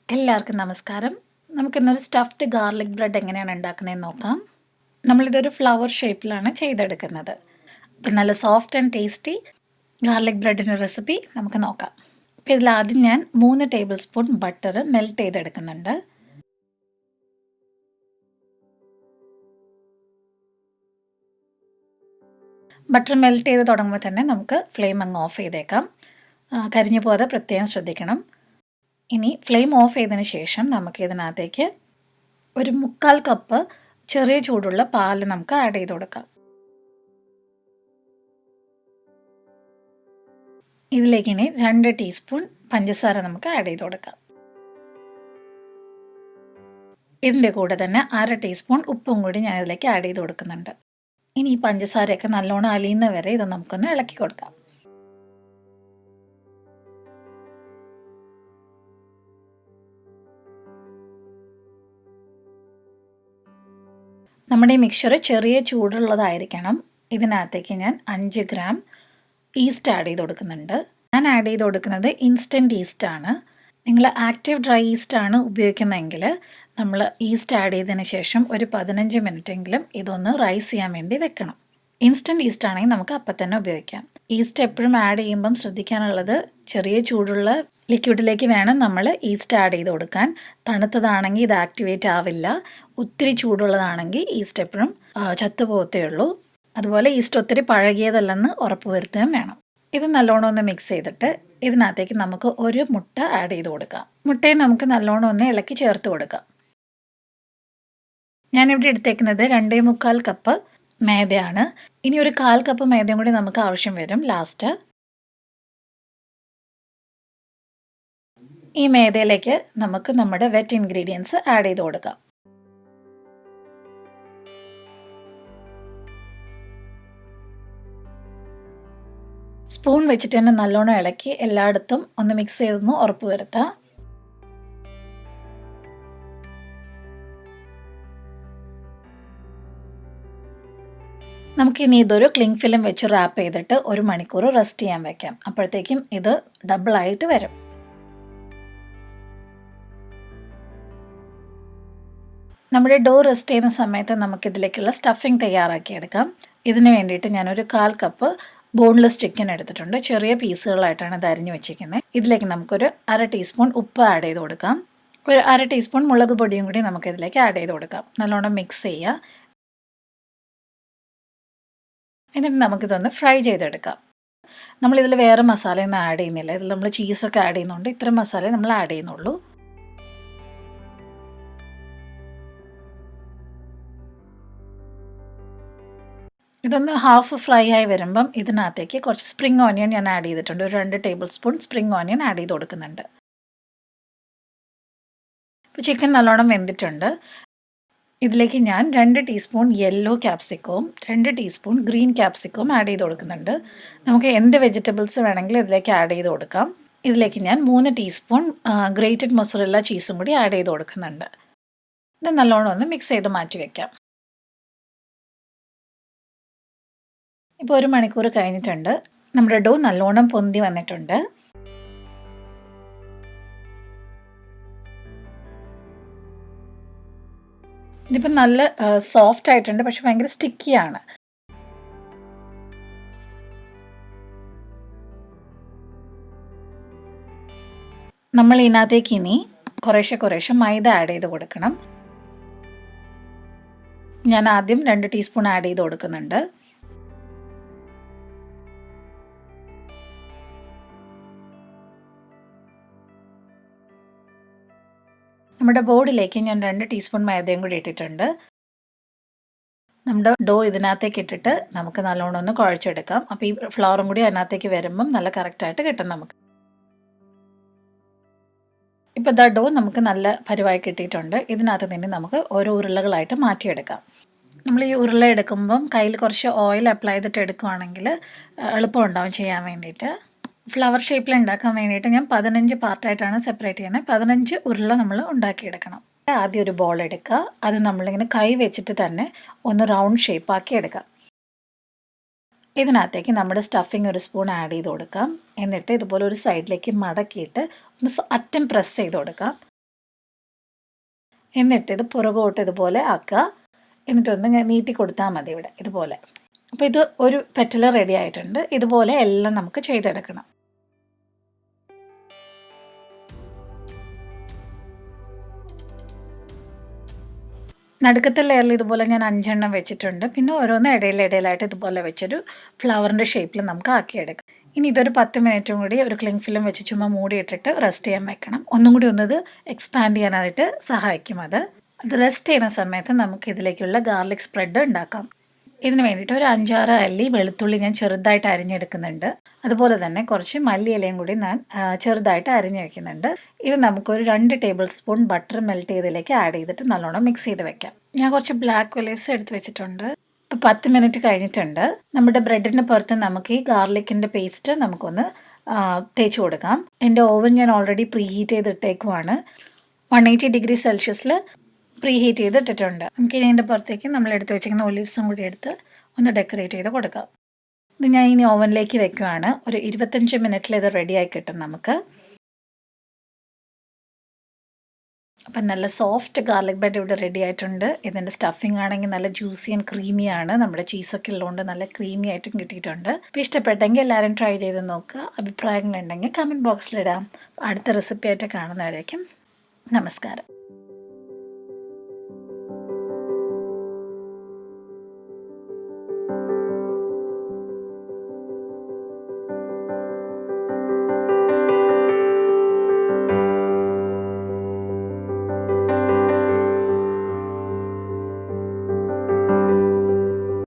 എല്ലാവർക്കും നമസ്കാരം. നമുക്കിന്നൊരു സ്റ്റഫ്ഡ് ഗാർലിക് ബ്രെഡ് എങ്ങനെയാണ് ഉണ്ടാക്കുന്നതെന്ന് നോക്കാം. നമ്മളിതൊരു ഫ്ലവർ ഷേപ്പിലാണ് ചെയ്തെടുക്കുന്നത്. അപ്പം നല്ല സോഫ്റ്റ് ആൻഡ് ടേസ്റ്റി ഗാർലിക് ബ്രെഡിൻ്റെ റെസിപ്പി നമുക്ക് നോക്കാം. അപ്പോൾ ഇതിലാദ്യം ഞാൻ 3 ടേബിൾ സ്പൂൺ ബട്ടർ മെൽറ്റ് ചെയ്തെടുക്കുന്നുണ്ട്. ബട്ടർ മെൽറ്റ് ചെയ്ത് തുടങ്ങുമ്പോൾ തന്നെ നമുക്ക് ഫ്ലെയിം അങ്ങ് ഓഫ് ചെയ്തേക്കാം. കരിഞ്ഞു പോകാതെ പ്രത്യേകം ശ്രദ്ധിക്കണം. ഇനി ഫ്ലെയിം ഓഫ് ചെയ്തതിന് ശേഷം നമുക്ക് ഇതിനകത്തേക്ക് ഒരു 3/4 കപ്പ് ചെറിയ ചൂടുള്ള പാൽ നമുക്ക് ആഡ് ചെയ്ത് കൊടുക്കാം. ഇതിലേക്ക് ഇനി 2 ടീസ്പൂൺ പഞ്ചസാര നമുക്ക് ആഡ് ചെയ്ത് കൊടുക്കാം. ഇതിൻ്റെ കൂടെ തന്നെ 1/2 ടീസ്പൂൺ ഉപ്പും കൂടി ഞാൻ ഇതിലേക്ക് ആഡ് ചെയ്ത് കൊടുക്കുന്നുണ്ട്. ഇനി ഈ പഞ്ചസാരയൊക്കെ നല്ലോണം അലിയുന്ന വരെ ഇത് നമുക്കൊന്ന് ഇളക്കി കൊടുക്കാം. നമ്മുടെ ഈ മിക്സ്ചർ ചെറിയ ചൂടുള്ളതായിരിക്കണം. ഇതിനകത്തേക്ക് ഞാൻ 5 ഗ്രാം ഈസ്റ്റ് ആഡ് ചെയ്ത് കൊടുക്കുന്നുണ്ട്. ഞാൻ ആഡ് ചെയ്ത് കൊടുക്കുന്നത് ഇൻസ്റ്റൻറ്റ് ഈസ്റ്റാണ്. നിങ്ങൾ ആക്റ്റീവ് ഡ്രൈ ഈസ്റ്റാണ് ഉപയോഗിക്കുന്നതെങ്കിൽ നമ്മൾ ഈസ്റ്റ് ആഡ് ചെയ്തതിന് ശേഷം ഒരു 15 മിനിറ്റെങ്കിലും ഇതൊന്ന് റൈസ് ചെയ്യാൻ വേണ്ടി വെക്കണം. ഇൻസ്റ്റൻറ്റ് ഈസ്റ്റ് ആണെങ്കിൽ നമുക്ക് അപ്പം തന്നെ ഉപയോഗിക്കാം. ഈസ്റ്റ് എപ്പോഴും ആഡ് ചെയ്യുമ്പം ശ്രദ്ധിക്കാനുള്ളത് ചെറിയ ചൂടുള്ള ലിക്വിഡിലേക്ക് വേണം നമ്മൾ ഈസ്റ്റ് ആഡ് ചെയ്ത് കൊടുക്കാൻ. തണുത്തതാണെങ്കിൽ ഇത് ആക്ടിവേറ്റ് ആവില്ല. ഒത്തിരി ചൂടുള്ളതാണെങ്കിൽ ഈസ്റ്റ് എപ്പോഴും ചത്തുപോകത്തേ ഉള്ളൂ. അതുപോലെ ഈസ്റ്റ് ഒത്തിരി പഴകിയതല്ലെന്ന് ഉറപ്പ് വരുത്തുകയും വേണം. ഇത് നല്ലോണം ഒന്ന് മിക്സ് ചെയ്തിട്ട് ഇതിനകത്തേക്ക് നമുക്ക് ഒരു മുട്ട ആഡ് ചെയ്ത് കൊടുക്കാം. മുട്ടയെ നമുക്ക് നല്ലോണം ഒന്ന് ഇളക്കി ചേർത്ത് കൊടുക്കാം. ഞാനിവിടെ എടുത്തേക്കുന്നത് 2.25 കപ്പ് മൈദയാണ്. ഇനി ഒരു 1/4 കപ്പ് മൈദയും കൂടി നമുക്ക് ആവശ്യം വരും ലാസ്റ്റ്. ഈ മൈദയിലേക്ക് നമുക്ക് നമ്മുടെ വെറ്റ് ഇൻഗ്രീഡിയൻസ് ആഡ് ചെയ്ത് കൊടുക്കാം. സ്പൂൺ വെച്ചിട്ട് തന്നെ നല്ലോണം ഇളക്കി എല്ലായിടത്തും ഒന്ന് മിക്സ് ചെയ്തൊന്ന് ഉറപ്പ് വരുത്താം. നമുക്കിനി ഇതൊരു ക്ലിംഗ് ഫിലിം വെച്ച് റാപ്പ് ചെയ്തിട്ട് 1 മണിക്കൂർ റെസ്റ്റ് ചെയ്യാൻ വെക്കാം. അപ്പോഴത്തേക്കും ഇത് ഡബിളായിട്ട് വരും. നമ്മുടെ ഡോ റെസ്റ്റ് ചെയ്യുന്ന സമയത്ത് നമുക്കിതിലേക്കുള്ള സ്റ്റഫിങ് തയ്യാറാക്കിയെടുക്കാം. ഇതിന് വേണ്ടിയിട്ട് ഞാനൊരു 1/4 കപ്പ് ബോൺലെസ് ചിക്കൻ എടുത്തിട്ടുണ്ട്. ചെറിയ പീസുകളായിട്ടാണ് ഇത് അരിഞ്ഞു വെച്ചിരിക്കുന്നത്. ഇതിലേക്ക് നമുക്കൊരു 1/2 ടീസ്പൂൺ ഉപ്പ് ആഡ് ചെയ്ത് കൊടുക്കാം. ഒരു 1/2 ടീസ്പൂൺ മുളക് പൊടിയും കൂടി നമുക്കിതിലേക്ക് ആഡ് ചെയ്ത് കൊടുക്കാം. നല്ലോണം മിക്സ് ചെയ്യുക. എന്നിട്ട് നമുക്കിതൊന്ന് ഫ്രൈ ചെയ്തെടുക്കാം. നമ്മളിതിൽ വേറെ മസാലയൊന്നും ആഡ് ചെയ്യുന്നില്ല. ഇതിൽ നമ്മൾ ചീസൊക്കെ ആഡ് ചെയ്യുന്നുണ്ട്. ഇത്ര മസാല നമ്മൾ ആഡ് ചെയ്യുന്നുള്ളൂ. ഇതൊന്ന് ഹാഫ് ഫ്രൈ ആയി വരുമ്പം ഇതിനകത്തേക്ക് കുറച്ച് സ്പ്രിംഗ് ഓനിയൻ ഞാൻ ആഡ് ചെയ്തിട്ടുണ്ട്. ഒരു 2 table spoon spring onion add ചെയ്ത് കൊടുക്കുന്നുണ്ട്. ഇപ്പോൾ ചിക്കൻ നല്ലോണം വെന്തിട്ടുണ്ട്. ഇതിലേക്ക് ഞാൻ 2 ടീസ്പൂൺ യെല്ലോ ക്യാപ്സിക്കവും 2 ടീസ്പൂൺ ഗ്രീൻ ക്യാപ്സിക്കവും ആഡ് ചെയ്ത് കൊടുക്കുന്നുണ്ട്. നമുക്ക് എന്ത് വെജിറ്റബിൾസ് വേണമെങ്കിലും ഇതിലേക്ക് ആഡ് ചെയ്ത് കൊടുക്കാം. ഇതിലേക്ക് ഞാൻ 3 ടീസ്പൂൺ ഗ്രേറ്റഡ് മൊസറല്ല ചീസും കൂടി ആഡ് ചെയ്ത് കൊടുക്കുന്നുണ്ട്. ഇത് നല്ലോണം ഒന്ന് മിക്സ് ചെയ്ത് മാറ്റി വയ്ക്കാം. ഇപ്പോൾ 1 മണിക്കൂർ കഴിഞ്ഞിട്ടുണ്ട്. നമ്മുടെ ഡോ നല്ലോണം പൊന്തി വന്നിട്ടുണ്ട്. ഇതിപ്പോൾ നല്ല സോഫ്റ്റ് ആയിട്ടുണ്ട്, പക്ഷെ ഭയങ്കര സ്റ്റിക്കിയാണ്. നമ്മൾ ഇതിനകത്തേക്ക് ഇനി കുറേശ്ശെ മൈദ ആഡ് ചെയ്ത് കൊടുക്കണം. ഞാൻ ആദ്യം 2 ടീസ്പൂൺ ആഡ് ചെയ്ത് കൊടുക്കുന്നുണ്ട്. നമ്മുടെ ബോർഡിലേക്ക് ഞാൻ 2 ടീസ്പൂൺ മൈദയും കൂടി ഇട്ടിട്ടുണ്ട്. നമ്മുടെ ഡോ ഇതിനകത്തേക്ക് ഇട്ടിട്ട് നമുക്ക് നല്ലോണം ഒന്ന് കുഴച്ചെടുക്കാം. അപ്പോൾ ഈ ഫ്ലവറും കൂടി അതിനകത്തേക്ക് വരുമ്പം നല്ല കറക്റ്റായിട്ട് കിട്ടും നമുക്ക്. ഇപ്പോൾ ഇതാ ഡോ നമുക്ക് നല്ല പരുവായി കിട്ടിയിട്ടുണ്ട്. ഇതിനകത്ത് നിന്ന് നമുക്ക് ഓരോ ഉരുളകളായിട്ട് മാറ്റിയെടുക്കാം. നമ്മൾ ഈ ഉരുള എടുക്കുമ്പം കയ്യിൽ കുറച്ച് ഓയിൽ അപ്ലൈ ചെയ്തിട്ട് എടുക്കുകയാണെങ്കിൽ എളുപ്പമുണ്ടാവും ചെയ്യാൻ വേണ്ടിയിട്ട്. ഫ്ലവർ ഷേപ്പിൽ ഉണ്ടാക്കാൻ വേണ്ടിയിട്ട് ഞാൻ 15 പാർട്ടായിട്ടാണ് സെപ്പറേറ്റ് ചെയ്യുന്നത്. 15 ഉരുള നമ്മൾ ഉണ്ടാക്കിയെടുക്കണം. ആദ്യം ഒരു ബോൾ എടുക്കുക. അത് നമ്മളിങ്ങനെ കൈ വെച്ചിട്ട് തന്നെ ഒന്ന് റൗണ്ട് ഷേപ്പാക്കി എടുക്കുക. ഇതിനകത്തേക്ക് നമ്മുടെ സ്റ്റഫിങ് ഒരു സ്പൂൺ ആഡ് ചെയ്ത് കൊടുക്കാം. എന്നിട്ട് ഇതുപോലെ ഒരു സൈഡിലേക്ക് മടക്കിയിട്ട് ഒന്ന് അറ്റം പ്രസ് ചെയ്ത് കൊടുക്കാം. എന്നിട്ട് ഇത് പുറകോട്ട് ഇതുപോലെ ആക്കുക. എന്നിട്ടൊന്ന് നീട്ടി കൊടുത്താൽ മതി ഇവിടെ ഇതുപോലെ. അപ്പോൾ ഇത് ഒരു പെറ്റൽ റെഡി ആയിട്ടുണ്ട്. ഇതുപോലെ എല്ലാം നമുക്ക് ചെയ്തെടുക്കണം. നടുക്കത്തെ ലെയറിൽ ഇതുപോലെ ഞാൻ 5 എണ്ണം വെച്ചിട്ടുണ്ട്. പിന്നെ ഓരോന്ന് ഇടയിലായിട്ട് ഇതുപോലെ വെച്ചൊരു ഫ്ലവറിൻ്റെ ഷേപ്പിൽ നമുക്ക് ആക്കിയെടുക്കാം. ഇനി ഇതൊരു 10 മിനിറ്റും കൂടി ഒരു ക്ലിങ് ഫിലിം വെച്ച് ചുമ്മാ മൂടിയിട്ടിട്ട് റെസ്റ്റ് ചെയ്യാൻ വെക്കണം. ഒന്നും കൂടി ഒന്നത് എക്സ്പാൻഡ് ചെയ്യാനായിട്ട് സഹായിക്കും അത് റെസ്റ്റ് ചെയ്യുന്ന സമയത്ത് നമുക്ക് ഇതിലേക്കുള്ള ഗാർലിക് സ്പ്രെഡ് ഉണ്ടാക്കാം. ഇതിന് വേണ്ടിയിട്ട് ഒരു 5-6 അല്ലി വെളുത്തുള്ളി ഞാൻ ചെറുതായിട്ട് അരിഞ്ഞെടുക്കുന്നുണ്ട്. അതുപോലെ തന്നെ കുറച്ച് മല്ലിയിലയും കൂടി ഞാൻ ചെറുതായിട്ട് അരിഞ്ഞ് വയ്ക്കുന്നുണ്ട്. ഇത് നമുക്കൊരു 2 ടേബിൾ സ്പൂൺ ബട്ടർ മെൽറ്റ് ചെയ്തതിലേക്ക് ആഡ് ചെയ്തിട്ട് നല്ലോണം മിക്സ് ചെയ്ത് വെക്കാം. ഞാൻ കുറച്ച് ബ്ലാക്ക് ഒലീവ്സ് എടുത്ത് വെച്ചിട്ടുണ്ട്. ഇപ്പോൾ 10 മിനിറ്റ് കഴിഞ്ഞിട്ടുണ്ട്. നമ്മുടെ ബ്രെഡിന് പുറത്ത് നമുക്ക് ഈ ഗാർലിക്കിൻ്റെ പേസ്റ്റ് നമുക്കൊന്ന് തേച്ച് കൊടുക്കാം. എൻ്റെ ഓവൻ ഞാൻ ഓൾറെഡി പ്രീ ഹീറ്റ് ചെയ്തിട്ടേക്കുവാണ്. 180 ഡിഗ്രി സെൽഷ്യസിൽ പ്രീ ഹീറ്റ് ചെയ്തിട്ടിട്ടുണ്ട്. നമുക്ക് ഇനി ഇതിൻ്റെ പുറത്തേക്ക് നമ്മൾ എടുത്ത് വെച്ചിരിക്കുന്ന ഒലീവ്സും കൂടി എടുത്ത് ഒന്ന് ഡെക്കറേറ്റ് ചെയ്ത് കൊടുക്കാം. ഇത് ഞാൻ ഇനി ഓവനിലേക്ക് വെക്കുവാണ്. ഒരു 25 മിനിറ്റിൽ ഇത് റെഡിയായി കിട്ടും നമുക്ക്. അപ്പം നല്ല സോഫ്റ്റ് ഗാർലിക് ബ്രെഡ് ഇവിടെ റെഡി ആയിട്ടുണ്ട്. ഇതിൻ്റെ സ്റ്റഫിംഗ് ആണെങ്കിൽ നല്ല ജ്യൂസി ആൻഡ് ക്രീമിയാണ്. നമ്മുടെ ചീസൊക്കെ ഉള്ളതുകൊണ്ട് നല്ല ക്രീമി ആയിട്ടും കിട്ടിയിട്ടുണ്ട്. അപ്പോൾ ഇഷ്ടപ്പെട്ടെങ്കിൽ എല്ലാവരും ട്രൈ ചെയ്ത് നോക്കുക. അഭിപ്രായങ്ങളുണ്ടെങ്കിൽ കമൻറ്റ് ബോക്സിലിടാം. അടുത്ത റെസിപ്പി ആയിട്ട് കാണുന്നവരേക്കും നമസ്കാരം.